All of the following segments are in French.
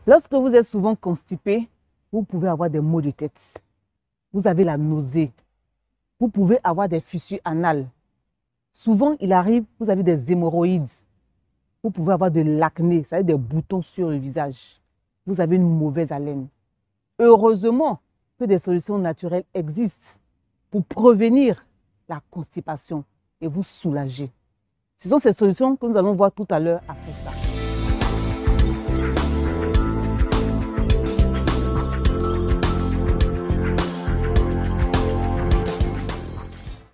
Lorsque vous êtes souvent constipé, vous pouvez avoir des maux de tête. Vous avez la nausée. Vous pouvez avoir des fissures anales. Souvent, il arrive, vous avez des hémorroïdes. Vous pouvez avoir de l'acné, c'est-à-dire des boutons sur le visage. Vous avez une mauvaise haleine. Heureusement que des solutions naturelles existent pour prévenir la constipation et vous soulager. Ce sont ces solutions que nous allons voir tout à l'heure après ça.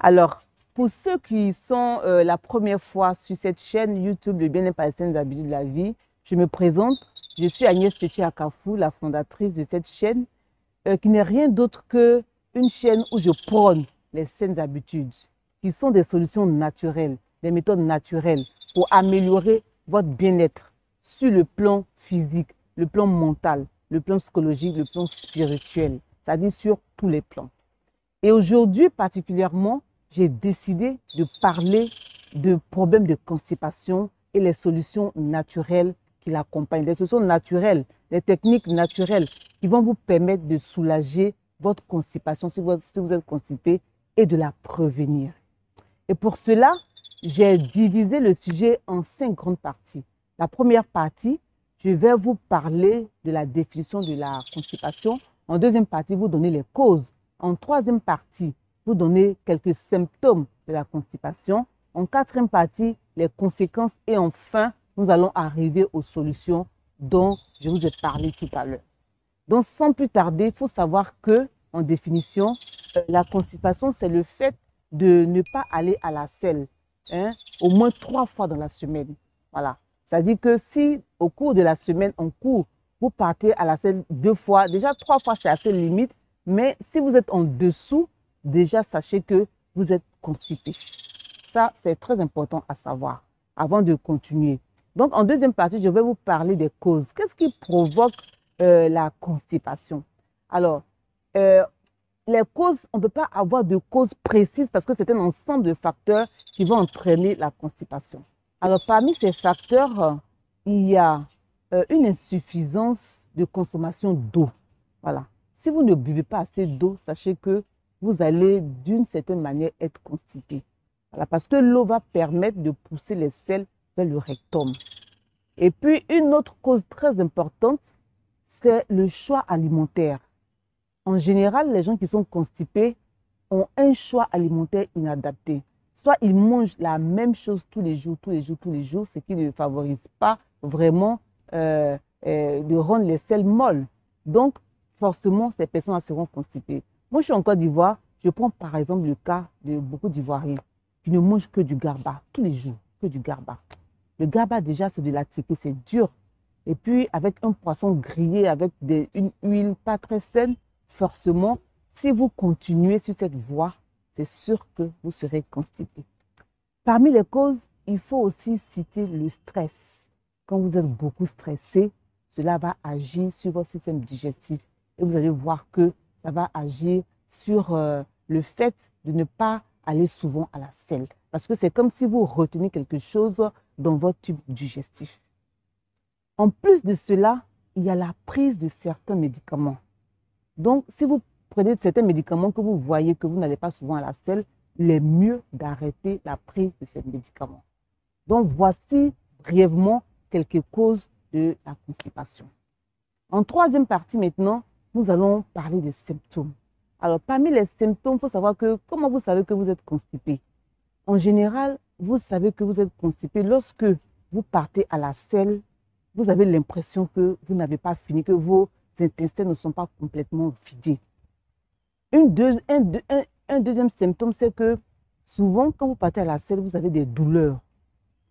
Alors, pour ceux qui sont la première fois sur cette chaîne YouTube, le bien-être et les habitudes de la vie, je me présente. Je suis Agnès Tchétché-Akafou, la fondatrice de cette chaîne, qui n'est rien d'autre qu'une chaîne où je prône les saines habitudes, qui sont des solutions naturelles, des méthodes naturelles pour améliorer votre bien-être sur le plan physique, le plan mental, le plan psychologique, le plan spirituel, c'est-à-dire sur tous les plans. Et aujourd'hui, particulièrement, j'ai décidé de parler de problèmes de constipation et les solutions naturelles qui l'accompagnent. Les solutions naturelles, les techniques naturelles qui vont vous permettre de soulager votre constipation si vous êtes constipé et de la prévenir. Et pour cela, j'ai divisé le sujet en 5 grandes parties. La première partie, je vais vous parler de la définition de la constipation. En deuxième partie, vous donner les causes. En troisième partie, vous donner quelques symptômes de la constipation. En quatrième partie, les conséquences. Et enfin, nous allons arriver aux solutions dont je vous ai parlé tout à l'heure. Donc, sans plus tarder, il faut savoir que, en définition, la constipation, c'est le fait de ne pas aller à la selle, au moins 3 fois dans la semaine. Voilà. C'est-à-dire que si, au cours de la semaine, en cours, vous partez à la selle 2 fois, déjà 3 fois, c'est assez limite. Mais si vous êtes en dessous, déjà sachez que vous êtes constipé. Ça, c'est très important à savoir avant de continuer. Donc, en deuxième partie, je vais vous parler des causes. Qu'est-ce qui provoque la constipation? Alors, les causes, on ne peut pas avoir de cause précise parce que c'est un ensemble de facteurs qui vont entraîner la constipation. Alors, parmi ces facteurs, il y a une insuffisance de consommation d'eau. Voilà. Si vous ne buvez pas assez d'eau, sachez que vous allez d'une certaine manière être constipé. Voilà, parce que l'eau va permettre de pousser les selles vers le rectum. Et puis, une autre cause très importante, c'est le choix alimentaire. En général, les gens qui sont constipés ont un choix alimentaire inadapté. Soit ils mangent la même chose tous les jours, ce qui ne favorise pas vraiment de rendre les selles molles. Donc, forcément, ces personnes seront constipées. Moi, je suis en Côte d'Ivoire. Je prends par exemple le cas de beaucoup d'Ivoiriens qui ne mangent que du garba tous les jours, que du garba. Le garba, déjà, c'est de la tiquée, c'est dur. Et puis, avec un poisson grillé, avec une huile pas très saine, forcément, si vous continuez sur cette voie, c'est sûr que vous serez constipé. Parmi les causes, il faut aussi citer le stress. Quand vous êtes beaucoup stressé, cela va agir sur votre système digestif. Et vous allez voir que ça va agir sur le fait de ne pas aller souvent à la selle. Parce que c'est comme si vous retenez quelque chose dans votre tube digestif. En plus de cela, il y a la prise de certains médicaments. Donc, si vous prenez certains médicaments que vous voyez que vous n'allez pas souvent à la selle, il est mieux d'arrêter la prise de ces médicaments. Donc, voici brièvement quelques causes de la constipation. En troisième partie maintenant, nous allons parler des symptômes. Alors, parmi les symptômes, il faut savoir que comment vous savez que vous êtes constipé? En général, vous savez que vous êtes constipé lorsque vous partez à la selle, vous avez l'impression que vous n'avez pas fini, que vos intestins ne sont pas complètement vidés. Un deuxième symptôme, c'est que souvent, quand vous partez à la selle, vous avez des douleurs.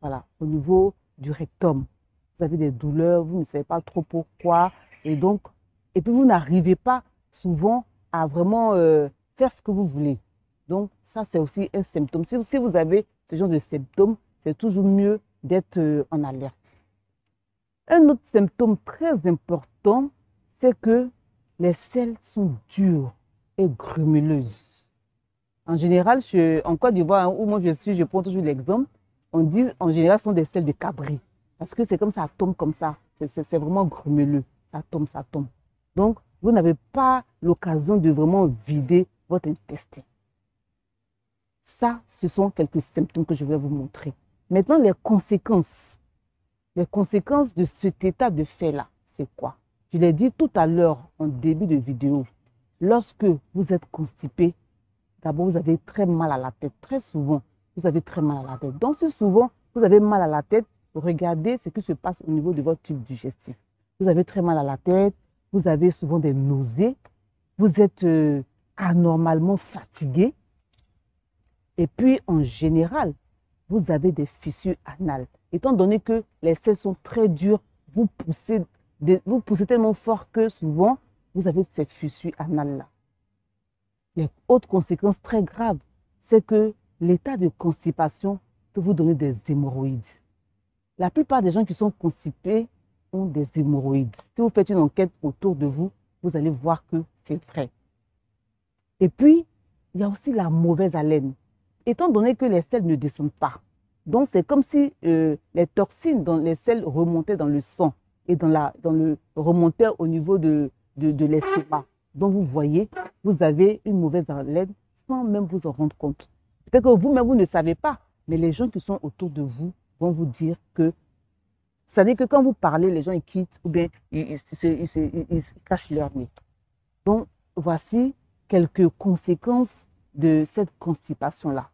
Voilà, au niveau du rectum. Vous avez des douleurs, vous ne savez pas trop pourquoi. Et puis vous n'arrivez pas souvent à vraiment faire ce que vous voulez. Donc, ça, c'est aussi un symptôme. Si vous avez ce genre de symptômes, c'est toujours mieux d'être en alerte. Un autre symptôme très important, c'est que les selles sont dures et grumeleuses. En général, en Côte d'Ivoire, où moi je suis, je prends toujours l'exemple, on dit en général ce sont des selles de cabri. Parce que c'est comme ça, tombe comme ça. C'est vraiment grumeleux. ça tombe, ça tombe. Donc, vous n'avez pas l'occasion de vraiment vider votre intestin. Ça, ce sont quelques symptômes que je vais vous montrer. Maintenant, les conséquences. Les conséquences de cet état de fait-là, c'est quoi? Je l'ai dit tout à l'heure en début de vidéo. Lorsque vous êtes constipé, d'abord, vous avez très mal à la tête. Très souvent, vous avez très mal à la tête. Donc, si souvent, vous avez mal à la tête, regardez ce qui se passe au niveau de votre tube digestif. Vous avez très mal à la tête, vous avez souvent des nausées, vous êtes anormalement fatigué. Et puis, en général, vous avez des fissures anales. Étant donné que les selles sont très dures, vous poussez tellement fort que souvent, vous avez ces fissures anales-là. Les autres conséquences très graves, c'est que l'état de constipation peut vous donner des hémorroïdes. La plupart des gens qui sont constipés ont des hémorroïdes. Si vous faites une enquête autour de vous, vous allez voir que c'est vrai. Et puis, il y a aussi la mauvaise haleine. Étant donné que les selles ne descendent pas, donc c'est comme si les toxines dans les selles remontaient dans le sang et remontaient au niveau de l'estomac. Donc vous voyez, vous avez une mauvaise haleine sans même vous en rendre compte. Peut-être que vous-même, vous ne savez pas, mais les gens qui sont autour de vous vont vous dire que, c'est-à-dire que quand vous parlez, les gens ils quittent ou bien ils cachent leur nez. Donc voici quelques conséquences de cette constipation-là.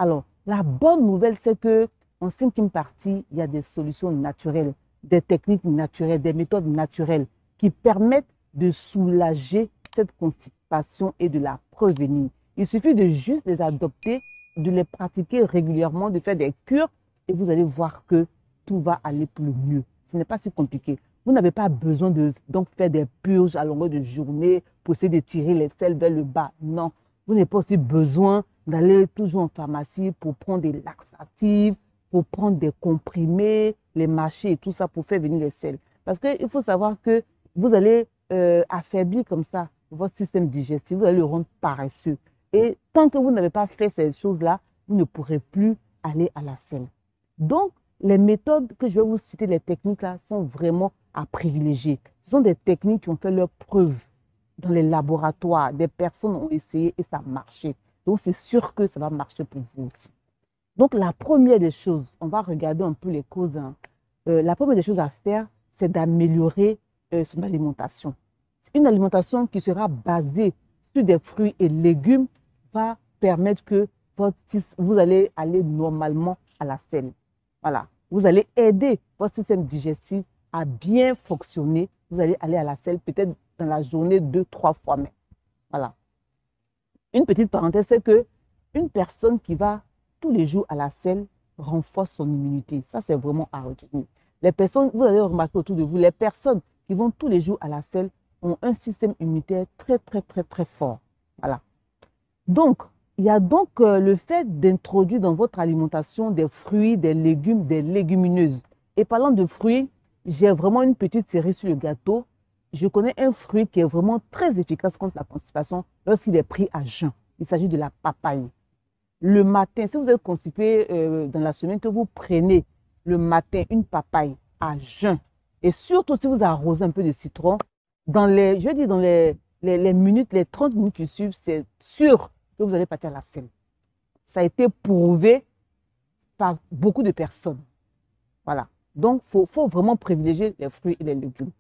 Alors, la bonne nouvelle, c'est qu'en cinquième partie, il y a des solutions naturelles, des techniques naturelles, des méthodes naturelles qui permettent de soulager cette constipation et de la prévenir. Il suffit de juste les adopter, de les pratiquer régulièrement, de faire des cures et vous allez voir que tout va aller pour le mieux. Ce n'est pas si compliqué. Vous n'avez pas besoin de donc faire des purges à longueur de journée pour essayer de tirer les selles vers le bas. Non, vous n'avez pas aussi besoin d'aller toujours en pharmacie pour prendre des laxatifs, pour prendre des comprimés, les mâcher et tout ça pour faire venir les selles. Parce qu'il faut savoir que vous allez affaiblir comme ça votre système digestif, vous allez le rendre paresseux. Et tant que vous n'avez pas fait ces choses-là, vous ne pourrez plus aller à la selle. Donc, les méthodes que je vais vous citer, les techniques là, sont vraiment à privilégier. Ce sont des techniques qui ont fait leur preuve dans les laboratoires. Des personnes ont essayé et ça a marché. Donc, c'est sûr que ça va marcher pour vous aussi. Donc, la première des choses, on va regarder un peu les causes. Hein. La première des choses à faire, c'est d'améliorer son alimentation. Une alimentation qui sera basée sur des fruits et légumes va permettre que vous allez aller normalement à la selle. Voilà. Vous allez aider votre système digestif à bien fonctionner. Vous allez aller à la selle peut-être dans la journée 2-3 fois même. Voilà. Une petite parenthèse, c'est que une personne qui va tous les jours à la selle renforce son immunité. Ça, c'est vraiment à retenir. Les personnes, vous allez remarquer autour de vous, les personnes qui vont tous les jours à la selle ont un système immunitaire très, très, très, très fort. Voilà. Donc, il y a donc le fait d'introduire dans votre alimentation des fruits, des légumes, des légumineuses. Et parlant de fruits, j'ai vraiment une petite série sur le gâteau. Je connais un fruit qui est vraiment très efficace contre la constipation lorsqu'il est pris à jeun. Il s'agit de la papaye. Le matin, si vous êtes constipé dans la semaine, que vous prenez le matin une papaye à jeun, et surtout si vous arrosez un peu de citron, dans les 30 minutes qui suivent, c'est sûr que vous allez partir à la selle. Ça a été prouvé par beaucoup de personnes. Voilà. Donc, il faut vraiment privilégier les fruits et les légumes.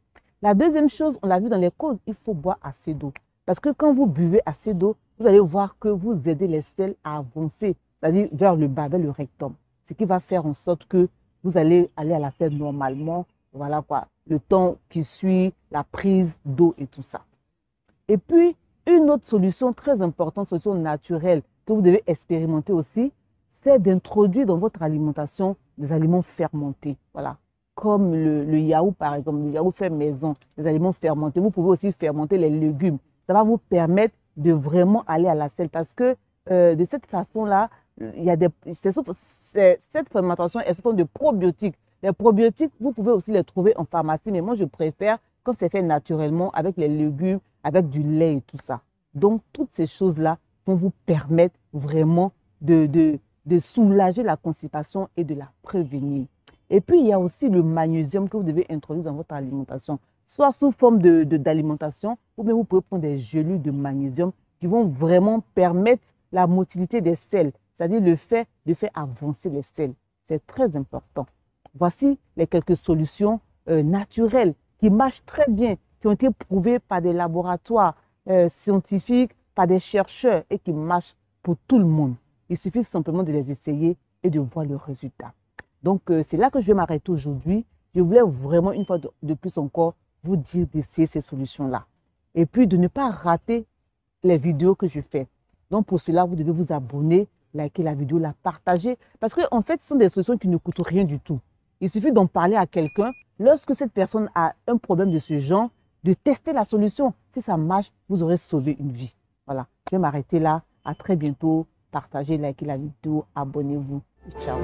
La deuxième chose, on l'a vu dans les causes, il faut boire assez d'eau. Parce que quand vous buvez assez d'eau, vous allez voir que vous aidez les selles à avancer, c'est-à-dire vers le bas, vers le rectum. Ce qui va faire en sorte que vous allez aller à la selle normalement, voilà quoi, le temps qui suit la prise d'eau et tout ça. Et puis, une autre solution très importante, solution naturelle que vous devez expérimenter aussi, c'est d'introduire dans votre alimentation des aliments fermentés. Voilà. Comme le yaourt, par exemple, le yaourt fait maison, les aliments fermentés. Vous pouvez aussi fermenter les légumes. Ça va vous permettre de vraiment aller à la selle parce que de cette façon-là, cette fermentation est sous forme de probiotiques. Les probiotiques, vous pouvez aussi les trouver en pharmacie, mais moi, je préfère quand c'est fait naturellement avec les légumes, avec du lait et tout ça. Donc, toutes ces choses-là vont vous permettre vraiment de soulager la constipation et de la prévenir. Et puis, il y a aussi le magnésium que vous devez introduire dans votre alimentation, soit sous forme d'alimentation, ou bien vous pouvez prendre des gélules de magnésium qui vont vraiment permettre la motilité des selles, c'est-à-dire le fait de faire avancer les selles. C'est très important. Voici les quelques solutions naturelles qui marchent très bien, qui ont été prouvées par des laboratoires scientifiques, par des chercheurs et qui marchent pour tout le monde. Il suffit simplement de les essayer et de voir le résultat. Donc, c'est là que je vais m'arrêter aujourd'hui. Je voulais vraiment, une fois de plus encore, vous dire d'essayer ces solutions-là. Et puis, de ne pas rater les vidéos que je fais. Donc, pour cela, vous devez vous abonner, liker la vidéo, la partager. Parce qu'en fait, ce sont des solutions qui ne coûtent rien du tout. Il suffit d'en parler à quelqu'un. Lorsque cette personne a un problème de ce genre, de tester la solution. Si ça marche, vous aurez sauvé une vie. Voilà, je vais m'arrêter là. À très bientôt. Partagez, likez la vidéo, abonnez-vous. Ciao.